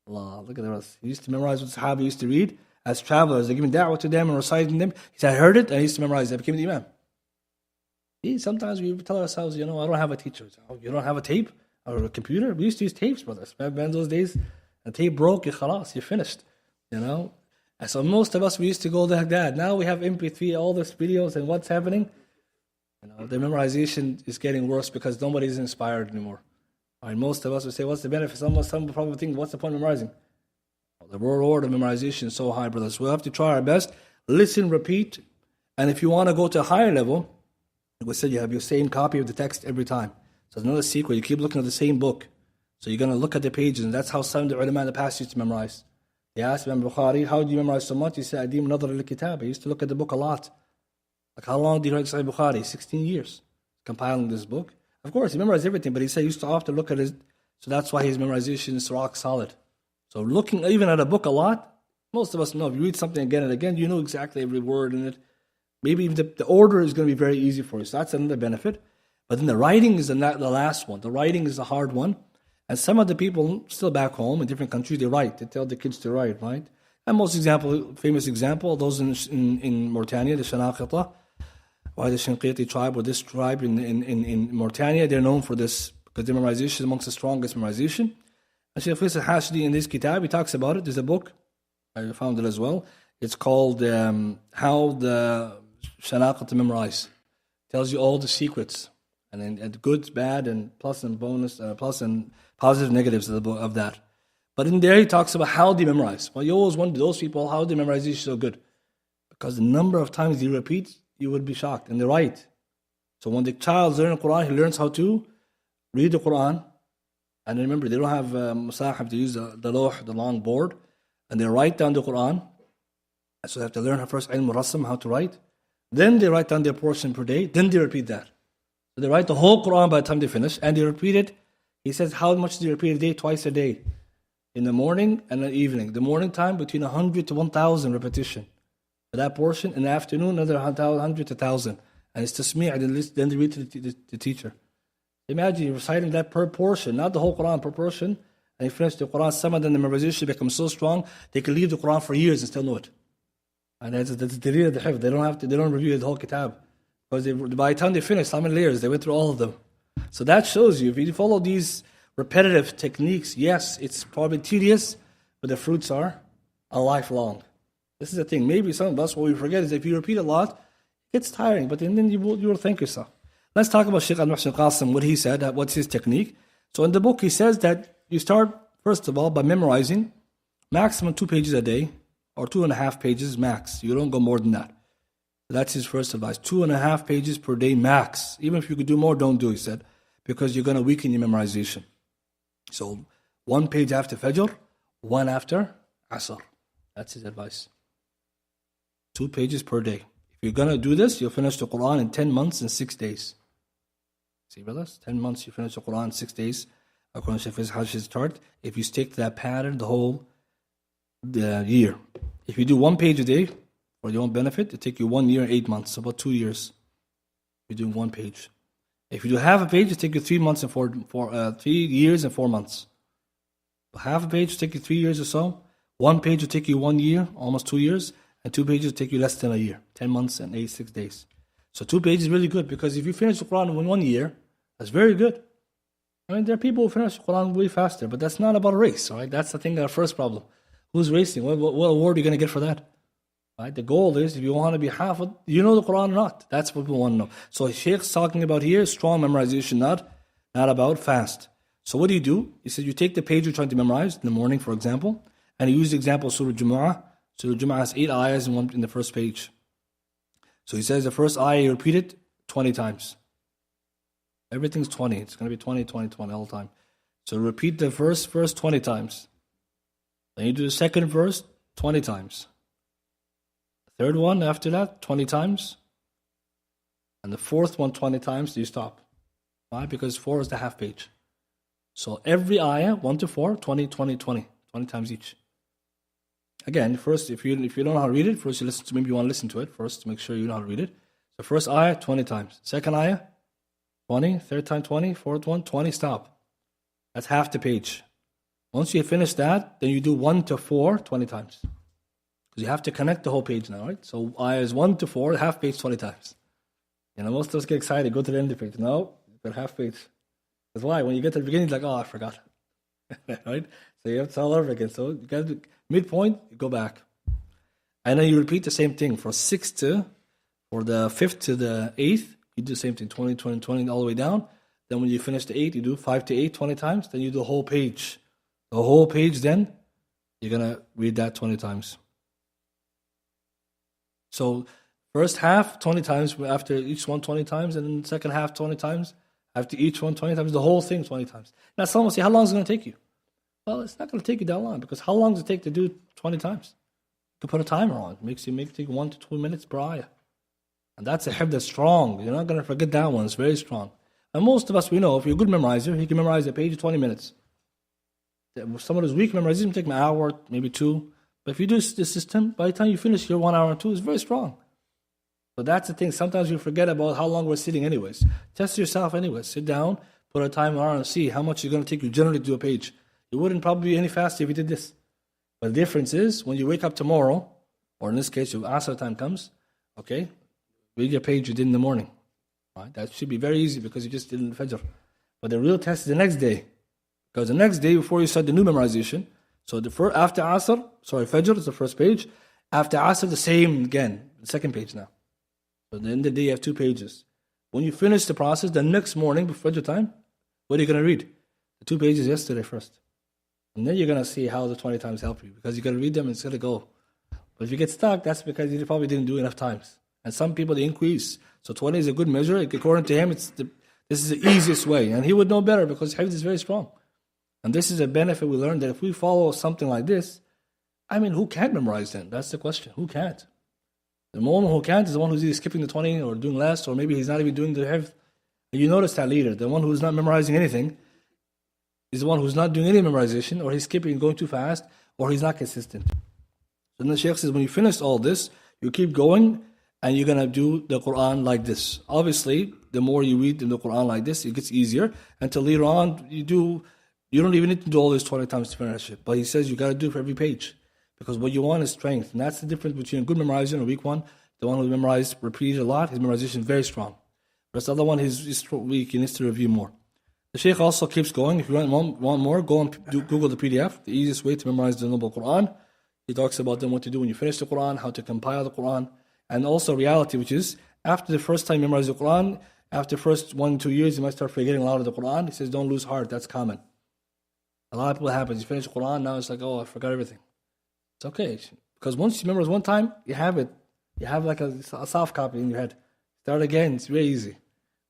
Allah, look at that. He used to memorize what Sahaba used to read as travelers. They giving da'wah to them and reciting them. He said, I heard it, and I used to memorize it. I became the Imam. Sometimes we tell ourselves, I don't have a teacher. Oh, you don't have a tape? Or a computer? We used to use tapes, brothers. Remember in those days? A tape broke, you're finished. And so most of us, we used to go like that. Now we have MP3, all these videos, and what's happening? The memorization is getting worse because nobody's inspired anymore. Most of us would say, what's the benefit? Some probably think, what's the point of memorizing? The reward of memorization is so high, brothers. We'll have to try our best. Listen, repeat. And if you want to go to a higher level, like we said, you have your same copy of the text every time. So there's another secret. You keep looking at the same book. So you're going to look at the pages, and that's how some of the ulama in the past used to memorize. They asked Imam Bukhari, how do you memorize so much? He said, Adim nadar al-kitab. I used to look at the book a lot. Like, how long did he write Sahih Bukhari? 16 years, compiling this book. Of course, he memorized everything, but he said he used to often look at it. So that's why his memorization is rock solid. So looking even at a book a lot, most of us know, if you read something again and again, you know exactly every word in it. Maybe even the order is going to be very easy for you. So that's another benefit. But then the writing is the last one. The writing is the hard one. And some of the people still back home in different countries, they write. They tell the kids to write, right? And famous example, those in Mauritania, the Shanaqita, why the Shinqiti tribe or this tribe in Mauritania, they're known for this because their memorization is amongst the strongest memorization. And Shaykh Faisal Hashdi in this kitab, he talks about it. There's a book, I found it as well. It's called How the Shanaqita Memorize. Tells you all the secrets and good, bad, and plus and bonus, plus and positive, negatives of that. But in there, he talks about how they memorize. Well, you always wonder those people how they memorization so good, because the number of times they repeat, you would be shocked, and they're right. So when the child learns Quran, he learns how to read the Quran, and remember they don't have musahab to use the lawh, the long board, and they write down the Quran. So they have to learn first ilm rasm, how to write. Then they write down their portion per day. Then they repeat that. So they write the whole Quran by the time they finish, and they repeat it. He says, how much do you repeat a day? Twice a day. In the morning and the evening. The morning time, between 100 to 1,000 repetition. For that portion. In the afternoon, another 100 to 1,000. And it's tasmi', then they read to the teacher. Imagine you're reciting that per portion, not the whole Quran, per portion. And you finish the Quran. Some of them, the memorization becomes so strong, they can leave the Quran for years and still know it. And that's the real the hifz. They don't review the whole kitab. Because by the time they finish, how many layers? They went through all of them. So that shows you, if you follow these repetitive techniques, yes, it's probably tedious, but the fruits are a lifelong. This is the thing. Maybe some of us, what we forget is if you repeat a lot, it's tiring, but then you will thank yourself. Let's talk about Shaykh Al-Muhsin Qasim, what he said, what's his technique. So in the book, he says that you start, first of all, by memorizing maximum 2 pages a day, or 2.5 pages max. You don't go more than that. That's his first advice. 2.5 pages per day max. Even if you could do more, don't do, he said, because you're going to weaken your memorization. So 1 page after Fajr, 1 after Asr. That's his advice. 2 pages per day. If you're going to do this, you'll finish the Quran in 10 months and 6 days. See, brothers? 10 months, you finish the Quran in 6 days. According to Shaykh Hash's chart, if you stick to that pattern the whole year. If you do 1 page a day, for your own benefit, it take you 1 year and 8 months, about 2 years. You're doing 1 page. If you do half a page, it take you 3 months and 3 years and 4 months. Half a page will take you 3 years or so. 1 page will take you 1 year, almost 2 years, and 2 pages will take you less than a year, 10 months and 6 days. So 2 pages is really good, because if you finish the Quran in 1 year, that's very good. I mean, there are people who finish the Quran way faster, but that's not about a race, right? That's the thing, our first problem. Who's racing? What award are you going to get for that? Right? The goal is, if you want to be hafid, you know the Quran or not. That's what we want to know. So Shaykh's talking about here, strong memorization, not about fast. So what do? He says you take the page you're trying to memorize in the morning, for example, and he used the example of Surah Jumu'ah. Surah Jumu'ah has 8 ayahs in the first page. So he says the first ayah, you repeat it 20 times. Everything's 20. It's going to be 20, 20, 20 all the time. So repeat the first verse 20 times. Then you do the second verse 20 times. The third one after that 20 times. And the fourth one 20 times, you stop. Why? Because 4 is the half page. So every ayah, 1 to 4, 20, 20, 20. 20 times each. Again, first, if you don't know how to read it, first you listen to, maybe you want to listen to it first to make sure you know how to read it. So first ayah, 20 times. Second ayah, 20. Third time, 20. Fourth one, 20. Stop. That's half the page. Once you finish that, then you do 1 to 4, 20 times. Because you have to connect the whole page now, right? So ayahs 1 to 4, half page 20 times. You know, most of us get excited, go to the end of the page. No, you've got half page. That's why. When you get to the beginning, it's like, oh, I forgot. Right? So you have to start all over again. So you got to, midpoint, you go back. And then you repeat the same thing for the 5th to the 8th. You do the same thing, 20, 20, 20, all the way down. Then when you finish the 8, you do 5 to 8, 20 times. Then you do the whole page. The whole page, then you're going to read that 20 times. So first half, 20 times, after each one 20 times, and then second half 20 times, after each one 20 times, the whole thing 20 times. Now someone will say, how long is it going to take you? Well, it's not going to take you that long, because how long does it take to do 20 times? You can put a timer on. It makes you take 1 to 2 minutes per ayah. And that's a hifd that's strong. You're not going to forget that one. It's very strong. And most of us, we know, if you're a good memorizer, you can memorize a page in 20 minutes. Someone who's weak memorizing, it will take an hour, maybe 2. But if you do this system, by the time you finish your 1 hour and 2, it's very strong. So that's the thing. Sometimes we forget about how long we're sitting anyways. Test yourself anyways. Sit down, put a timer on and see how much it's going to take you generally to do a page. You wouldn't probably be any faster if you did this. But the difference is, when you wake up tomorrow, or in this case, your Asr time comes, okay, read your page you did in the morning. Right? That should be very easy because you just did in the Fajr. But the real test is the next day. Because the next day, before you start the new memorization, so after Asr, Fajr is the first page. After Asr, the same again, the second page now. So at the end of the day, you have 2 pages. When you finish the process, the next morning, before Fajr time, what are you going to read? The 2 pages yesterday first. And then you're going to see how the 20 times help you. Because you're going to read them and it's going to go. But if you get stuck, that's because you probably didn't do enough times. And some people, they increase. So 20 is a good measure. According to him, this is the easiest way. And he would know better because Hifz is very strong. And this is a benefit we learned, that if we follow something like this, I mean, who can't memorize then? That's the question. Who can't? The one who can't is the one who's either skipping the 20 or doing less, or maybe he's not even doing the Hifz. And you notice that later. The one who's not memorizing anything is the one who's not doing any memorization, or he's skipping, going too fast, or he's not consistent. So then the Shaykh says, when you finish all this, you keep going, and you're going to do the Quran like this. Obviously, the more you read in the Quran like this, it gets easier. Until later on, you don't even need to do all this 20 times to finish it. But he says you got to do it for every page. Because what you want is strength. And that's the difference between a good memorizer and a weak one. The one who memorized, repeated a lot, his memorization is very strong. But the other one, he's weak, he needs to review more. The Shaykh also keeps going. If you want more, go and Google the PDF, the easiest way to memorize the Noble Quran. He talks about then what to do when you finish the Quran, how to compile the Quran, and also reality, which is after the first time you memorize the Quran, after the first 1-2 years, you might start forgetting a lot of the Quran. He says, don't lose heart. That's common. A lot of people happens. You finish the Quran, now it's like, oh, I forgot everything. It's okay. Because once you memorize one time, you have it. You have like a soft copy in your head. Start again. It's very easy.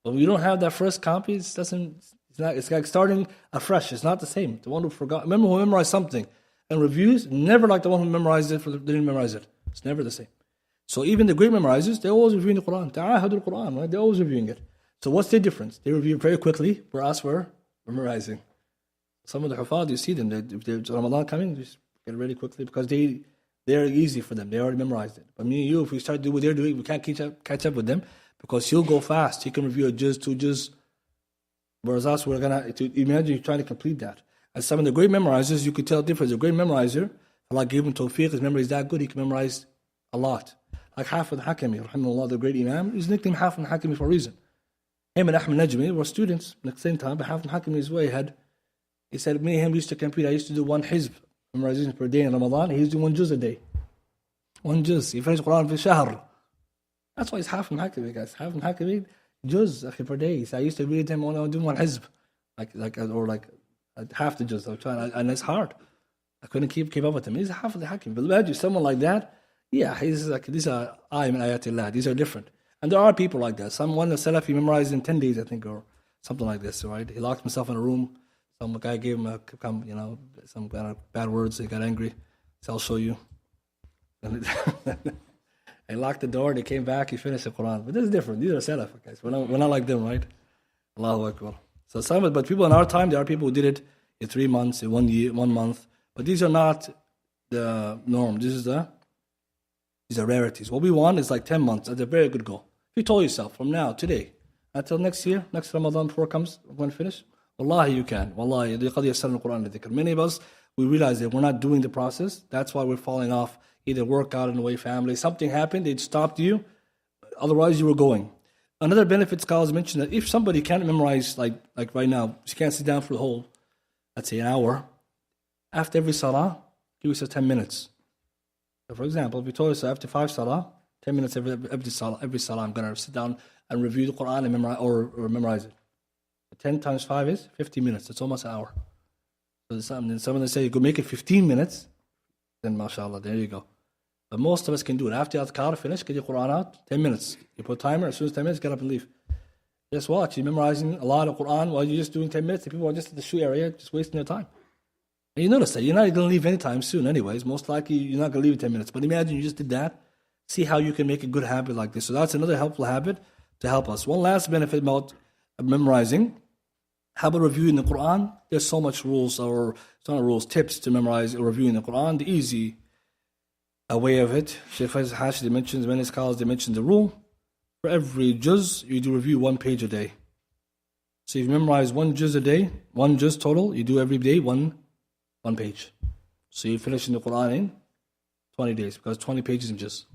But when you don't have that first copy, it's like starting afresh. It's not the same. The one who forgot, remember who memorized something and reviews, never like the one who memorized it didn't memorize it. It's never the same. So even the great memorizers, they're always reviewing the Quran. Ta'ahadul Quran, right? They're always reviewing it. So what's the difference? They review very quickly, whereas we're memorizing. Some of the Hufad, you see them, if there's Ramadan coming, just get ready quickly because they're easy for them. They already memorized it. But me and you, if we start doing what they're doing, we can't catch up with them because he'll go fast. He can review a juz, 2 juz. Whereas us, we're going to imagine you're trying to complete that. And some of the great memorizers, you could tell the difference. A great memorizer, Allah gave him tawfiq, his memory is that good, he can memorize a lot. Like Hafid Hakami, rahimahullah, the great Imam, he's nicknamed Hafid Hakami for a reason. Him and Ahmed Najmi were students at the same time, but Hafid Hakami is way ahead. He said, me and him used to compete. I used to do 1 hizb, memorization per day in Ramadan. He used to do 1 juz a day. 1 juz. He finished Quran fi shahr. That's why he's Hafid Hakami, guys. Hafid Hakami, juz per day. So I used to read him when I was doing 1 hizb. Like half the juz. I was trying, and it's hard. I couldn't keep up with him. He's Hafid Hakami. But imagine someone like that. Yeah, he's like, these are ayat ayatillah. These are different. And there are people like that. One of the Salafi memorized in 10 days, I think, or something like this, right? He locked himself in a room. Some guy gave him some kind of bad words. He got angry. So I'll show you. And he locked the door. They came back. He finished the Quran. But this is different. These are Salaf, guys. We're not like them, right? Allahu Akbar. So but people in our time, there are people who did it in 3 months, in 1 year, 1 month. But these are not the norm. These are rarities. What we want is like 10 months. That's a very good goal. If you told yourself from now, today, until next year, next Ramadan before it comes, we're going to finish. Wallahi, you can. Wallahi, قَدْ يَسَّرْنَا الْقُرْآنَ لِذِكْرِ. Many of us, we realize that we're not doing the process. That's why we're falling off. Either work out in the way, family, something happened, they stopped you. Otherwise, you were going. Another benefit, scholars mentioned that if somebody can't memorize, like right now, she can't sit down for the whole, let's say, an hour, after every salah, give yourself 10 minutes. So for example, if you told yourself after 5 salah, 10 minutes every salah, I'm going to sit down and review the Quran and memorize, or memorize it. 10 times 5 is 50 minutes. It's almost an hour. So someone they say, you go make it 15 minutes, then mashallah, there you go. But most of us can do it. After adhkar, finish, get your Quran out, 10 minutes. You put a timer, as soon as 10 minutes, get up and leave. Just watch. You're memorizing a lot of Quran while you're just doing 10 minutes. The people are just at the shoe area, just wasting their time. And you notice that you're not going to leave anytime soon anyways. Most likely, you're not going to leave in 10 minutes. But imagine you just did that. See how you can make a good habit like this. So that's another helpful habit to help us. One last benefit about memorizing. How about reviewing the Quran? There's so much rules, or it's not rules, tips to memorize or reviewing the Quran. The easy way of it, Shaykh Faisal Hashid mentions, many scholars, they mention the rule. For every juz, you do review 1 page a day. So if you memorize one juz a day, one juz total, you do every day one page. So you're finishing the Quran in 20 days because 20 pages in juz.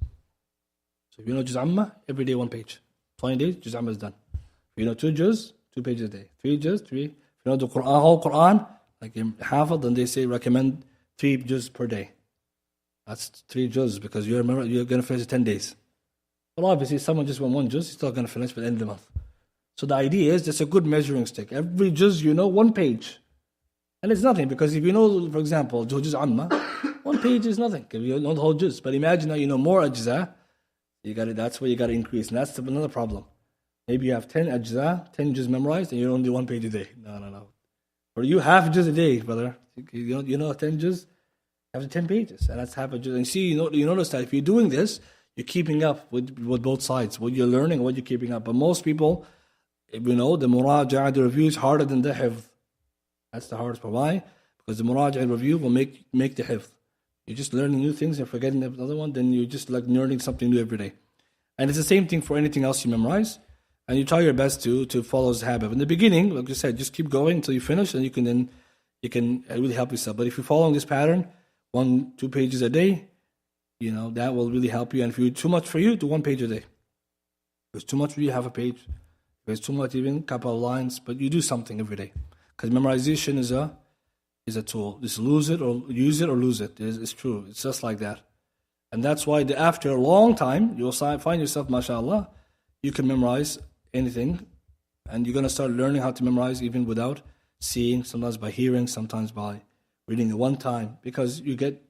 So if you know juz amma, every day one page. 20 days, juz amma is done. If you know 2 juz, 2 pages a day. 3 juz, 3. If you know the Quran, whole Quran, like in Hafid, then they say recommend 3 juz per day. That's 3 juz because you're going to finish it 10 days. But obviously, if someone just went 1 juz, he's still going to finish by the end of the month. So the idea is that's a good measuring stick. Every juz, you know, 1 page. And it's nothing because if you know, for example, juz amma, 1 page is nothing. If you know the whole juz. But imagine that you know more ajza, that's where you got to increase. And that's another problem. Maybe you have 10 ajza, 10 juz memorized, and you only do 1 page a day. No. Or you half juz a day, brother. You know 10 juz, after 10 pages. And that's half a juz. And see, you notice that if you're doing this, you're keeping up with both sides. What you're learning, what you're keeping up. But most people, you know, the muraja'a, the review is harder than the hifz. That's the hardest part. Why? Because the muraja'a review will make the hifz. You're just learning new things and forgetting the other one, then you're just like learning something new every day. And it's the same thing for anything else you memorize. And you try your best to follow this habit. In the beginning, like I said, just keep going until you finish, and you can really help yourself. But if you're following this pattern, 1-2 pages a day, you know, that will really help you. And if it's too much for you, do 1 page a day. If it's too much for you, half a page. If it's too much, even a couple of lines. But you do something every day. Because memorization is a tool. Just use it or lose it. It's true. It's just like that. And that's why after a long time, you'll find yourself, mashallah, you can memorize anything. And you're going to start learning how to memorize even without seeing, sometimes by hearing, sometimes by reading it one time. Because you get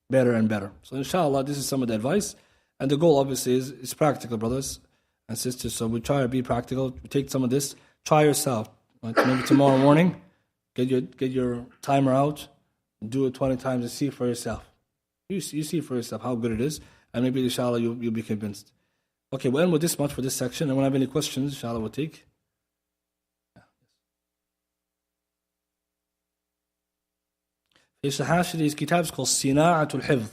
better and better. So inshallah, this is some of the advice. And the goal obviously is practical, brothers and sisters. So we try to be practical. Take some of this. Try yourself. Like maybe tomorrow morning, get your timer out, do it 20 times and see for yourself. You see for yourself how good it is, and maybe inshallah you'll be convinced. Okay, we'll end with this much for this section, and when I have any questions, inshallah we'll take. Faisal, these kitabs called Sina'atul Hifz,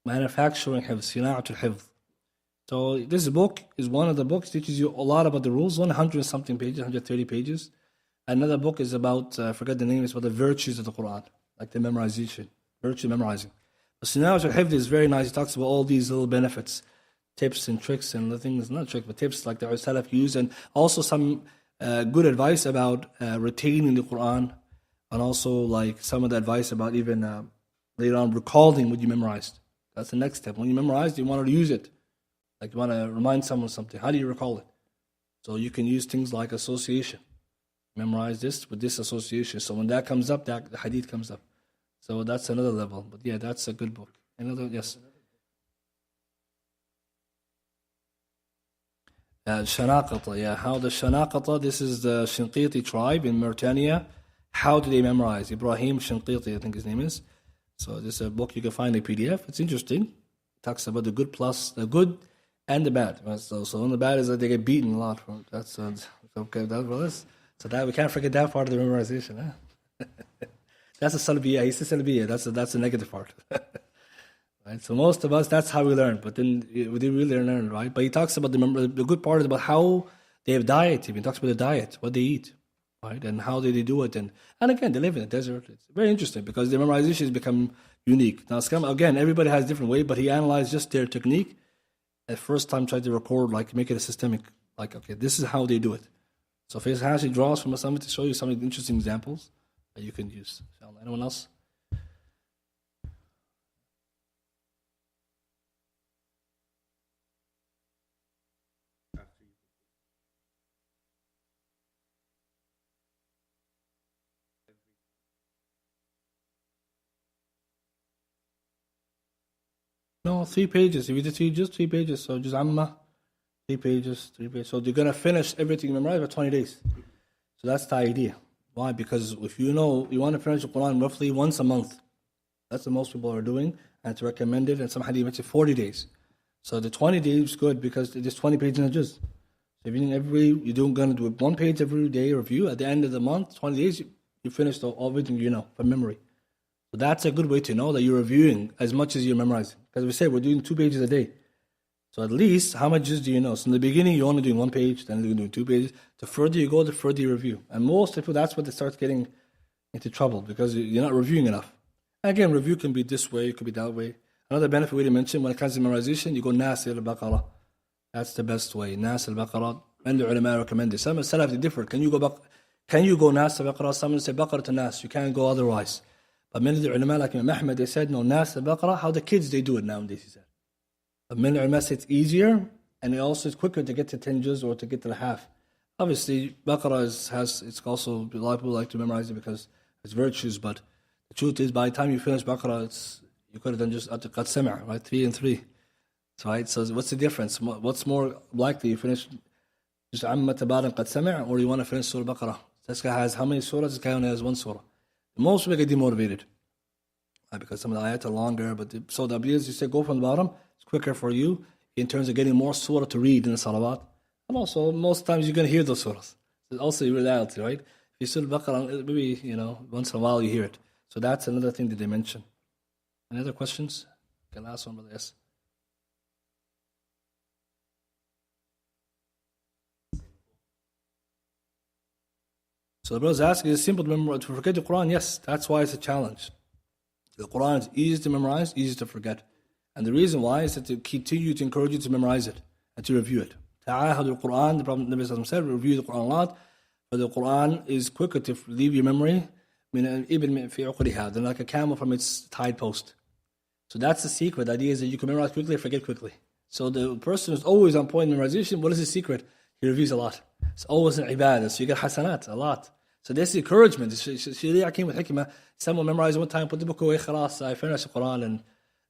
manufacturing hifz, Sina'atul Hifz. So this book is one of the books, teaches you a lot about the rules, 100 something pages, 130 pages. Another book is about, I forget the name, it's about the virtues of the Quran, like the memorization, virtue memorizing. But Sina'atul Hifz is very nice. It talks about all these little benefits, tips and tricks and the things, not tricks, but tips like the Salaf use, and also some good advice about retaining the Quran, and also like some of the advice about even later on recalling what you memorized. That's the next step. When you memorized, you want to use it. Like you want to remind someone something. How do you recall it? So you can use things like association. Memorize this with this association. So when that comes up, the hadith comes up. So that's another level. But yeah, that's a good book. Yes. Shanaqata, yeah. How the Shanaqata, this is the Shinqiti tribe in Mauritania. How do they memorize? Ibrahim Shinqiti, I think his name is. So this is a book you can find in PDF. It's interesting. It talks about the good plus, the good and the bad. So when the bad is that they get beaten a lot. That's okay. So that we can't forget that part of the memorization. Huh? That's a salbiyah. He says salbiyah. That's the negative part. Right? So most of us, that's how we learn. But then we didn't really learn, right? But he talks about the good part is about how they have diet. He talks about the diet, what they eat, right? And how they do it. And again, they live in the desert. It's very interesting because the memorization has become unique. Now, again, everybody has a different way, but he analyzed just their technique. At first time, tried to record, like make it a systemic. Like, okay, this is how they do it. So Faisal actually draws from something to show you some interesting examples that you can use. Anyone else? No, 3 pages. If you did just 3 pages, so just Amma, 3 pages, 3 pages. So you're going to finish everything memorized by 20 days. So that's the idea. Why? Because if you know you want to finish the Quran roughly once a month, that's what most people are doing, and it's recommended, and some hadith makes it 40 days. So the 20 days is good because there's 20 pages in the juz. So if you're going to do 1 page every day review, at the end of the month, 20 days, you finished everything you know from memory. So that's a good way to know that you're reviewing as much as you're memorizing. Because we say we're doing 2 pages a day. So at least, how much juz do you know? So in the beginning, you're only doing 1 page, then you're doing 2 pages. The further you go, the further you review. And most people, that's what they start getting into trouble, because you're not reviewing enough. And again, review can be this way, it could be that way. Another benefit we didn't mention, when it comes to memorization, you go Nas al-Baqarah. That's the best way. Nas al-Baqarah. And the ulama recommend it. Some salaf, they differ. Can you go Nas al-Baqarah? Some say Baqarah to Nas. You can't go otherwise. But many of the ulama, like Imam Ahmed, they said, no, Nas al-Baqarah, how the kids, they do it nowadays, he said. But many ulama say it's easier, and it also is quicker to get to 10 juz or to get to the half. Obviously, Baqarah it's also, a lot of people like to memorize it because it's virtues, but the truth is, by the time you finish Baqarah, you could have done just Qad Sami', right? 3 and 3. Right? So what's the difference? What's more likely? You finish just Amma Tabaran Qad Sami', or you want to finish Surah Baqarah? This guy has how many surahs? This guy only has 1 surah. Most people get demotivated. Because some of the ayat are longer, so the idea is you say go from the bottom, it's quicker for you in terms of getting more surah to read in the salawat. And also, most times you're going to hear those surahs. It's also a reality, right? If you Surah Baqarah, maybe, once in a while you hear it. So that's another thing that they mention. Any other questions? Okay, last one, brother. Yes. So the brother's asking, is it simple to forget the Quran? Yes, that's why it's a challenge. The Quran is easy to memorize, easy to forget. And the reason why is to continue to encourage you to memorize it and to review it. Ta'ahad al-Quran, the Prophet Nabi said, review the Quran a lot. But the Quran is quicker to leave your memory than like a camel from its tide post. So that's the secret. The idea is that you can memorize quickly, forget quickly. So the person who's always on point in memorization, what is his secret? He reviews a lot. It's always an ibadah, so you get hasanat, a lot. So this is encouragement. Sharia came with hikmah. Someone memorized one time, put the book away, khalas, I finish the Quran and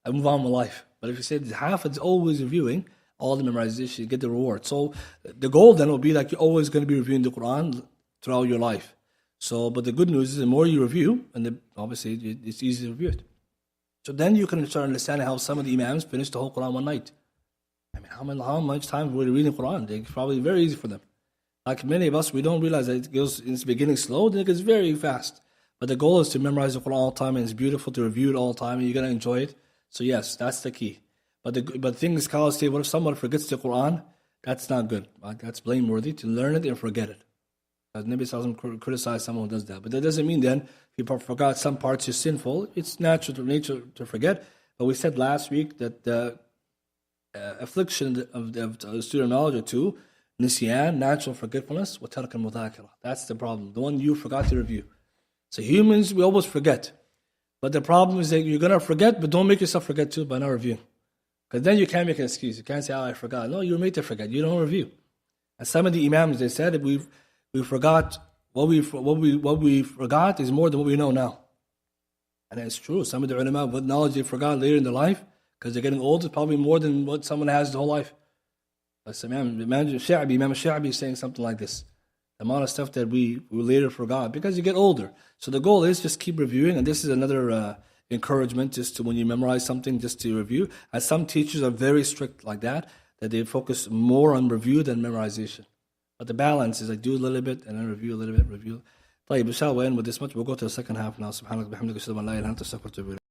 I move on with life. But if you say half, it's always reviewing all the memorization, you get the reward. So the goal then will be like you're always going to be reviewing the Quran throughout your life. So, but the good news is the more you review, and obviously it's easy to review it. So then you can start understanding how some of the imams finished the whole Quran one night. I mean, how much time were they reading Quran? It's probably very easy for them. Like many of us, we don't realize that it goes in the beginning slow, then it gets very fast. But the goal is to memorize the Quran all the time, and it's beautiful to review it all the time, and you're going to enjoy it. So yes, that's the key. But the thing is, scholars say, what if someone forgets the Quran? That's not good. Right? That's blameworthy to learn it and forget it. Because Nabi Sallallahu Alaihi Wasallam criticized someone who does that. But that doesn't mean then, if you forgot some parts is sinful, it's natural to nature to forget. But we said last week that the affliction of the student knowledge are two: nisyan, natural forgetfulness, wa tark al-mudhakara. That's the problem. The one you forgot to review. So humans, we always forget. But the problem is that you're going to forget, but don't make yourself forget too by not reviewing. Because then you can't make an excuse. You can't say, I forgot. No, you're made to forget. You don't review. And some of the imams, they said that we forgot, what we forgot is more than what we know now. And it's true. Some of the ulama, what knowledge they forgot later in their life, because they're getting old, is probably more than what someone has the whole life. Imam Sha'bi is saying something like this. The amount of stuff that we later forgot, because you get older. So the goal is just keep reviewing, and this is another encouragement, just to when you memorize something, just to review. And some teachers are very strict like that they focus more on review than memorization. But the balance is like do a little bit and then review a little bit, review. طيب, inshallah, we'll end with this much. We'll go to the second half now. Subhanallah, bihamdika, ashhadu an la ilaha illa anta, astaghfiruka wa atubu ilayk.